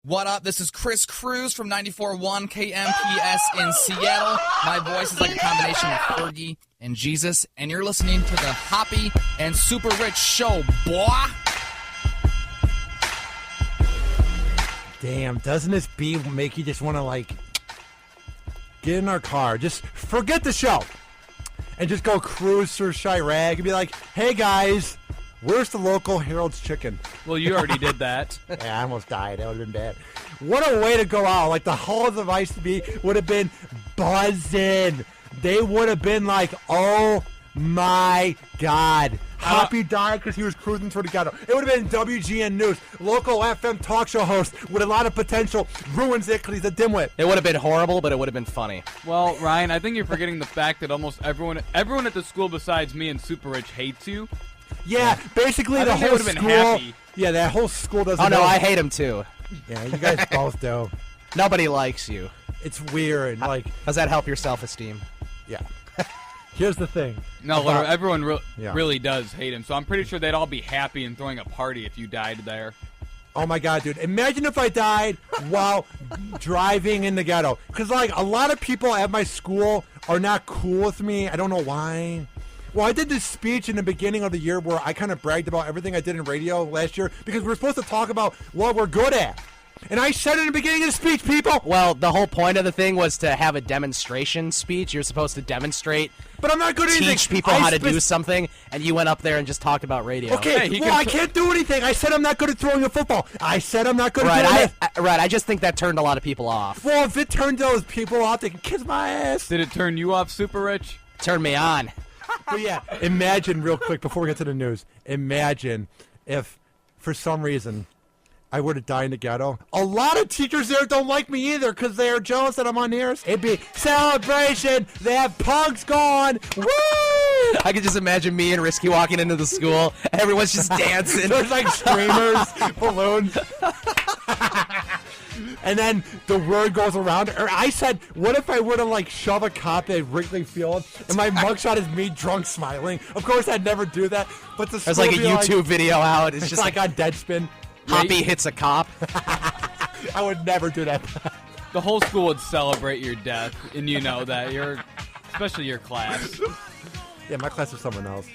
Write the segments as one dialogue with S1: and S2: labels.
S1: What up? This is Chris Cruz from 94.1 KMPS in Seattle. My voice is like a combination of Fergie and Jesus, and you're listening to the Hoppy and Super Rich Show, boy.
S2: Damn, doesn't this beat make you just want to, like, get in our car, just forget the show, and just go cruise through Chirag and be like, hey, guys, where's the local Harold's Chicken?
S3: Well, you already did that.
S2: Yeah, I almost died. That would have been bad. What a way to go out. Like, the halls of Ice to be would have been buzzing. They would have been like, oh, my God. Hoppy died because he was cruising through the ghetto. It would have been WGN News, local FM talk show host with a lot of potential, ruins it because he's a dimwit.
S4: It would have been horrible, but it would have been funny.
S3: Well, Ryan, I think you're forgetting the fact that almost everyone at the school besides me and Super Rich hates you.
S2: Yeah, basically the whole school.
S3: Happy.
S2: Yeah, that whole school doesn't.
S4: Oh no,
S2: know.
S4: I hate him too.
S2: Yeah, you guys both do.
S4: Nobody likes you.
S2: It's weird. Like,
S4: does that help your self-esteem?
S2: Yeah. Here's the thing.
S3: No, everyone really does hate him. So I'm pretty sure they'd all be happy and throwing a party if you died there.
S2: Oh my God, dude! Imagine if I died while driving in the ghetto. Because like a lot of people at my school are not cool with me. I don't know why. Well, I did this speech in the beginning of the year where I kind of bragged about everything I did in radio last year because we're supposed to talk about what we're good at. And I said it in the beginning of the speech, people.
S4: Well, the whole point of the thing was to have a demonstration speech. You're supposed to demonstrate.
S2: But I'm not good at anything.
S4: Teach people how to do something, and you went up there and just talked about radio.
S2: Okay, well, I can't do anything. I said I'm not good at throwing a football. I said I'm not good at doing it.
S4: Right, I just think that turned a lot of people off.
S2: Well, if it turned those people off, they can kiss my ass.
S3: Did it turn you off, Super Rich?
S4: Turned me on.
S2: But yeah, imagine real quick before we get to the news. Imagine if, for some reason, I were to die in the ghetto. A lot of teachers there don't like me either because they are jealous that I'm on the air. It'd be celebration. They have pugs gone. Woo!
S4: I could just imagine me and Risky walking into the school. Everyone's just dancing.
S2: There's like streamers, balloons. And then the word goes around. Or I said, what if I were to like shove a cop at Wrigley Field and my mugshot is me drunk smiling? Of course, I'd never do that. But
S4: there's like a YouTube video out. It's just
S2: like on Deadspin.
S4: Hoppy hits a cop.
S2: I would never do that.
S3: The whole school would celebrate your death, and you know that. Especially your class.
S2: Yeah, my class is someone else.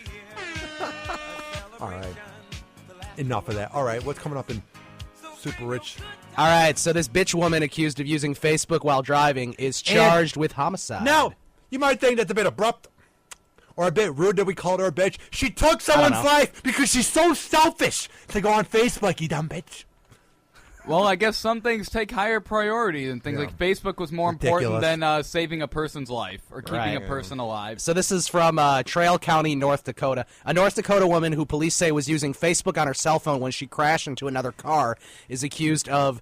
S2: All right. Enough of that. All right, what's coming up in Super Rich?
S4: All right, so this bitch woman accused of using Facebook while driving is charged with homicide.
S2: Now, you might think that's a bit abrupt or a bit rude that we called her a bitch. She took someone's life because she's so selfish to go on Facebook, you dumb bitch.
S3: Well, I guess some things take higher priority than things like Facebook was more important than saving a person's life or keeping a person alive.
S4: So this is from Trail County, North Dakota. A North Dakota woman who police say was using Facebook on her cell phone when she crashed into another car is accused of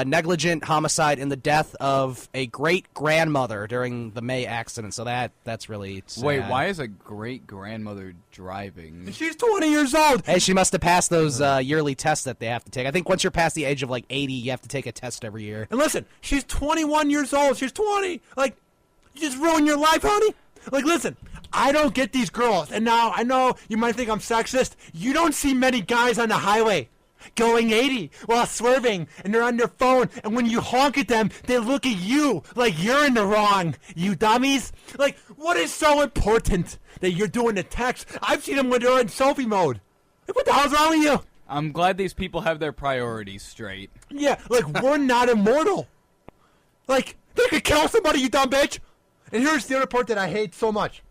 S4: negligent homicide in the death of a great-grandmother during the May accident. So that's really sad.
S3: Wait, why is a great-grandmother driving?
S2: She's 20 years old.
S4: Hey, she must have passed those yearly tests that they have to take. I think once you're past the age of like 80, you have to take a test every year.
S2: And listen, she's 21 years old. She's 20. Like, you just ruined your life, honey. Like, listen, I don't get these girls. And now, I know you might think I'm sexist. You don't see many guys on the highway going 80 while swerving, and they're on their phone, and when you honk at them, they look at you like you're in the wrong, you dummies. Like, what is so important that you're doing the text? I've seen them when they're in selfie mode. Like, what the hell's wrong with you?
S3: I'm glad these people have their priorities straight.
S2: Yeah, like, we're not immortal. Like, they could kill somebody, you dumb bitch. And here's the other part that I hate so much.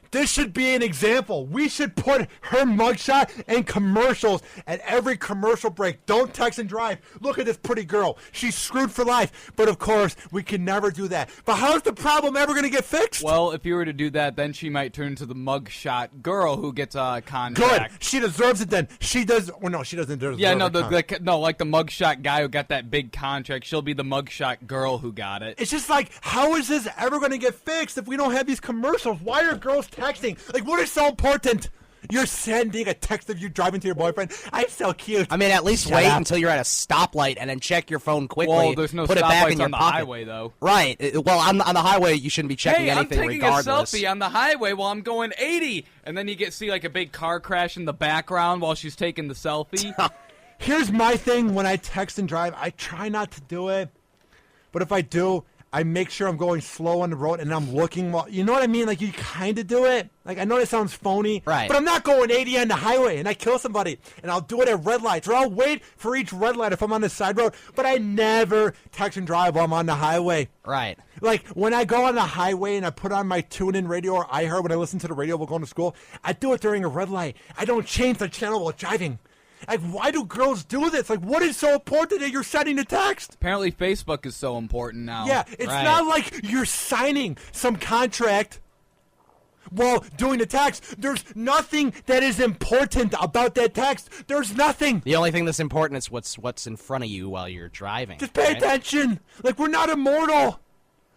S2: This should be an example. We should put her mugshot in commercials at every commercial break. Don't text and drive. Look at this pretty girl. She's screwed for life. But, of course, we can never do that. But how's the problem ever going to get fixed?
S3: Well, if you were to do that, then she might turn into the mugshot girl who gets a contract.
S2: Good. She deserves it then. She does. Well, no, she doesn't deserve it.
S3: Yeah, no, like the mugshot guy who got that big contract. She'll be the mugshot girl who got it.
S2: It's just like, how is this ever going to get fixed if we don't have these commercials? Why are girls texting? Like, what is so important? You're sending a text of you driving to your boyfriend. I'm so cute.
S4: I mean, at least wait until you're at a stoplight and then check your phone quickly.
S3: Well, there's no
S4: put it back in
S3: stoplights
S4: your
S3: on the
S4: pocket.
S3: highway, though.
S4: Right. Well, on the highway, you shouldn't be checking anything regardless.
S3: I'm taking a selfie on the highway while I'm going 80, and then you see like a big car crash in the background while she's taking the selfie.
S2: Here's my thing when I text and drive. I try not to do it, but if I do, I make sure I'm going slow on the road and I'm looking. You know what I mean? Like, you kind of do it. Like, I know that sounds phony,
S4: right?
S2: But I'm not going 80 on the highway and I kill somebody, and I'll do it at red lights, or I'll wait for each red light if I'm on the side road. But I never text and drive while I'm on the highway.
S4: Right.
S2: Like, when I go on the highway and I put on my tune-in radio or iHeart when I listen to the radio while going to school, I do it during a red light. I don't change the channel while driving. Like, why do girls do this? Like, what is so important that you're sending a text?
S3: Apparently Facebook is so important now.
S2: Yeah, it's not like you're signing some contract while doing the text. There's nothing that is important about that text. There's nothing.
S4: The only thing that's important is what's in front of you while you're driving.
S2: Just pay attention. Like, we're not immortal.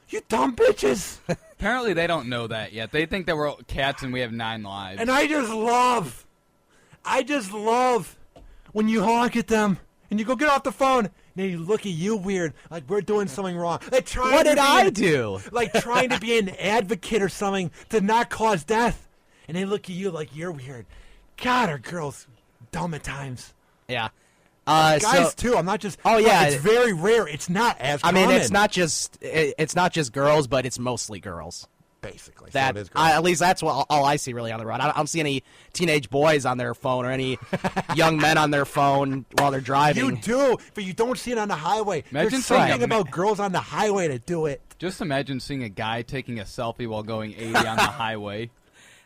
S2: You dumb bitches.
S3: Apparently they don't know that yet. They think that we're cats and we have 9 lives.
S2: And I just love when you honk at them and you go get off the phone and they look at you weird, like we're doing something wrong. Like,
S4: what did I do?
S2: Like, trying to be an advocate or something to not cause death. And they look at you like you're weird. God, are girls dumb at times.
S4: Yeah.
S2: Guys too. I'm not just.
S4: Oh yeah,
S2: it's very rare. It's not as common.
S4: I mean, it's not just girls, but it's mostly girls.
S2: Basically,
S4: that
S2: so
S4: at least that's all I see really on the road. I don't see any teenage boys on their phone or any young men on their phone while they're driving.
S2: You do, but you don't see it on the highway.
S3: Imagine
S2: There's something about girls on the highway to do it.
S3: Just imagine seeing a guy taking a selfie while going 80 on the highway.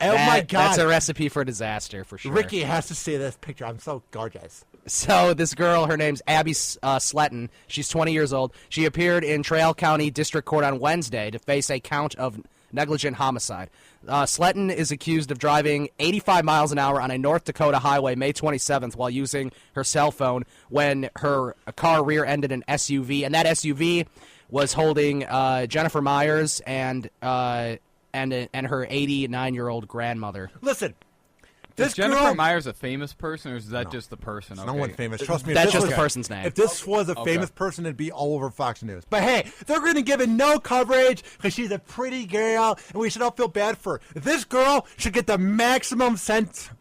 S2: Oh my God,
S4: that's a recipe for disaster for sure.
S2: Ricky has to see this picture. I'm so gorgeous.
S4: So this girl, her name's Abby-sletten. She's 20 years old. She appeared in Traill County District Court on Wednesday to face a count of negligent homicide. Sletten is accused of driving 85 miles an hour on a North Dakota highway May 27th while using her cell phone when her car rear-ended an SUV, and that SUV was holding Jennifer Myers and her 89-year-old grandmother.
S2: Listen.
S3: Is Jennifer Myers a famous person, or is that just the person?
S2: No one famous. Trust me.
S4: That's just the person's name.
S2: If this was a famous person, it'd be all over Fox News. But hey, they're going to give it no coverage because she's a pretty girl, and we should all feel bad for her. This girl should get the maximum sentencing.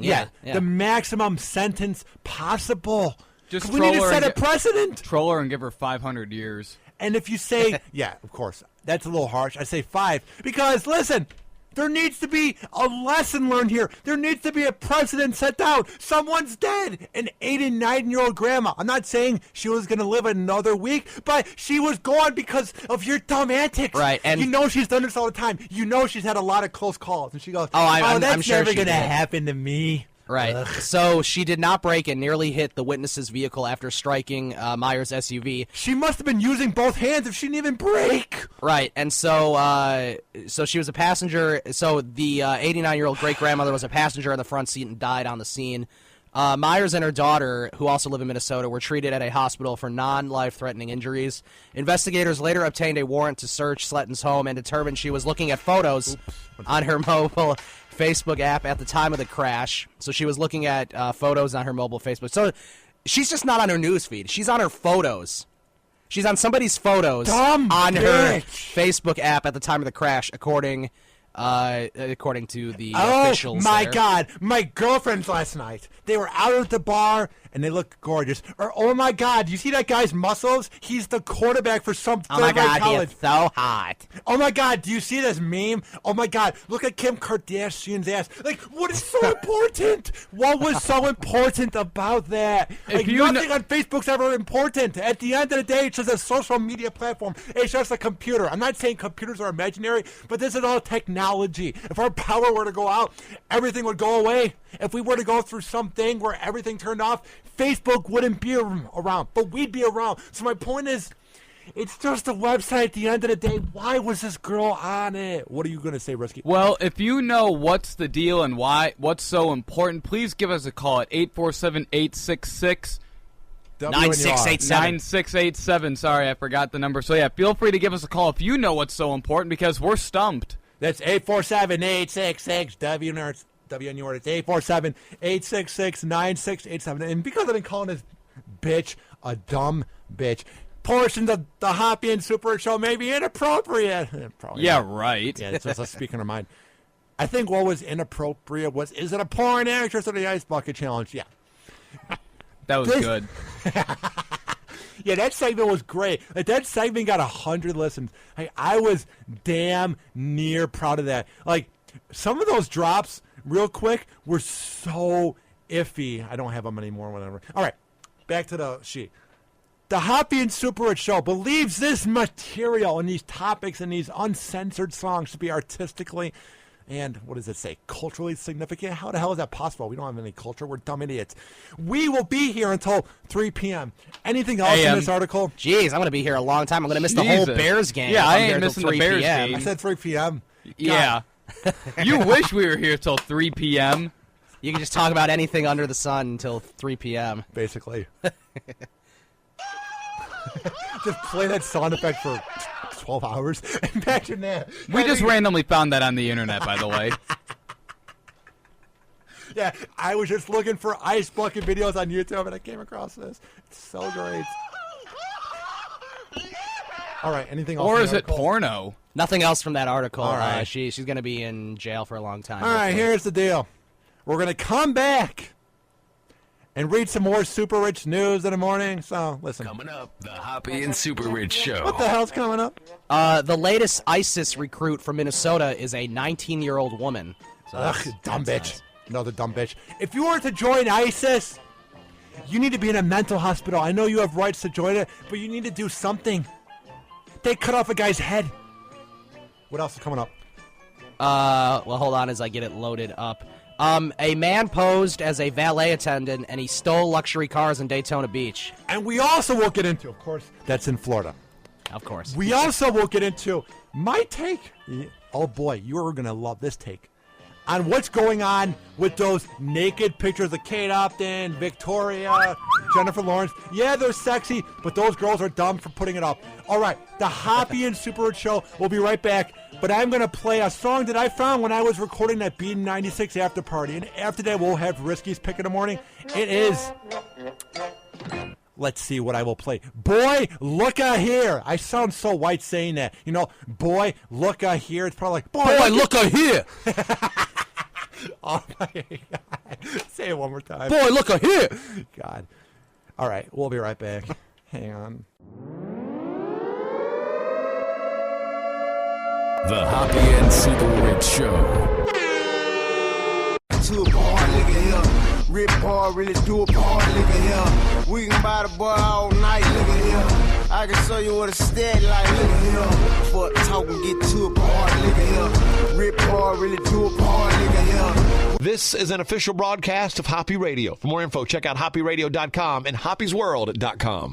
S4: Yeah.
S2: The maximum sentence possible.
S3: Just
S2: we need to set a precedent.
S3: Troll her and give her 500 years.
S2: And if you say, yeah, of course, that's a little harsh. I say 5 because listen. There needs to be a lesson learned here. There needs to be a precedent set down. Someone's dead. An 89-year-old grandma. I'm not saying she was going to live another week, but she was gone because of your dumb antics.
S4: Right. And
S2: you know she's done this all the time. You know she's had a lot of close calls. And she goes,
S4: I'm
S2: that's
S4: sure
S2: never going to happen to me.
S4: Right.
S2: Ugh.
S4: So she did not brake and nearly hit the witness's vehicle after striking Myers' SUV.
S2: She must have been using both hands if she didn't even brake.
S4: Right. And so she was a passenger. So the 89-year-old great-grandmother was a passenger in the front seat and died on the scene. Myers and her daughter, who also live in Minnesota, were treated at a hospital for non-life-threatening injuries. Investigators later obtained a warrant to search Sletten's home and determined she was looking at photos on her mobile Facebook app at the time of the crash. So she was looking at photos on her mobile Facebook. So she's just not on her news feed. She's on her photos. She's on somebody's photos on her Facebook app at the time of the crash, according to the officials.
S2: Oh my
S4: there.
S2: God, my girlfriends last night. They were out at the bar and they looked gorgeous. Or oh my God, you see that guy's muscles? He's the quarterback for some third-rate college.
S4: He's so hot.
S2: Oh my God, do you see this meme? Oh my God, look at Kim Kardashian's ass. Like, what is so important? What was so important about that? Like, nothing on Facebook's ever important. At the end of the day, it's just a social media platform. It's just a computer. I'm not saying computers are imaginary, but this is all technology. If our power were to go out, everything would go away. If we were to go through something where everything turned off, Facebook wouldn't be around, but we'd be around. So my point is, it's just a website at the end of the day. Why was this girl on it? What are you going to say, Risky?
S3: Well, if you know what's the deal and what's so important, please give us a call at 847-866 9687. Sorry, I forgot the number. So yeah, feel free to give us a call if you know what's so important, because we're stumped.
S2: That's 847-866 WNUR. It's 847-866-9687. And because I've been calling this bitch a dumb bitch, portions of the Hoppy and Super Show may be inappropriate. Probably
S3: yeah,
S2: not.
S3: right.
S2: Yeah, it's just us speaking our mind. I think what was inappropriate was, is it a porn actress or the Ice Bucket Challenge? Yeah.
S3: That was good.
S2: Yeah, that segment was great. Like, that segment got 100 listens. I was damn near proud of that. Like, some of those drops, real quick, were so iffy. I don't have them anymore, whatever. All right, back to the sheet. The Hoppy and Super Rich Show believes this material and these topics and these uncensored songs to be artistically and, what does it say, culturally significant? How the hell is that possible? We don't have any culture. We're dumb idiots. We will be here until 3 p.m. Anything else in this article?
S4: Jeez, I'm going to be here a long time. I'm going to miss the whole Bears game.
S3: Yeah, I ain't missing the Bears game.
S2: I said 3 p.m.
S3: Yeah. You wish we were here till 3 p.m.
S4: You can just talk about anything under the sun until 3 p.m.
S2: Basically. Just play that sound effect for 12 hours. Imagine that.
S3: We just randomly found that on the internet, by the way.
S2: Yeah, I was just looking for ice bucket videos on YouTube, and I came across this. It's so great. All right, anything else?
S3: Or is it porno?
S4: Nothing else from that article.
S2: All right.
S4: She's going to be in jail for a long time.
S2: All right, here's the deal. We're going to come back and read some more Super Rich news in the morning. So, listen.
S5: Coming up, the Hoppy and Super Rich Show.
S2: What the hell's coming up?
S4: The latest ISIS recruit from Minnesota is a 19-year-old woman. So
S2: Ugh, dumb bitch.
S4: Nice.
S2: Another dumb bitch. If you were to join ISIS, you need to be in a mental hospital. I know you have rights to join it, but you need to do something. They cut off a guy's head. What else is coming up?
S4: Well, hold on as I get it loaded up. A man posed as a valet attendant, and he stole luxury cars in Daytona Beach.
S2: And we also will get into, of course, that's in Florida.
S4: Of course.
S2: We also will get into my take. Oh, boy, you are going to love this take. On what's going on with those naked pictures of Kate Upton, Victoria, Jennifer Lawrence. Yeah, they're sexy, but those girls are dumb for putting it up. All right, the Hoppy and Super Rich Show. We'll be right back. But I'm going to play a song that I found when I was recording that Beat 96 after party. And after that, we'll have Risky's pick in the morning. It is... Let's see what I will play. Boy, look-a here. I sound so white saying that. You know, boy, look-a here. It's probably like, boy
S4: look-a here.
S2: Oh, my God. Say it one more time.
S4: Boy, look-a here.
S2: God. All right, we'll be right back. Hang on.
S5: The Hoppy and Super Rich Show.
S6: To a bar, nigga, here. Rip hard, really do a part, nigga, here. We can buy the boy all night, nigga, here. I can show you what a steady like, nigga, here. Fuck talk and get to a part, nigga, here. Rip hard, really do a part, nigga, here.
S7: This is an official broadcast of Hoppy Radio. For more info, check out hoppyradio.com and hoppysworld.com.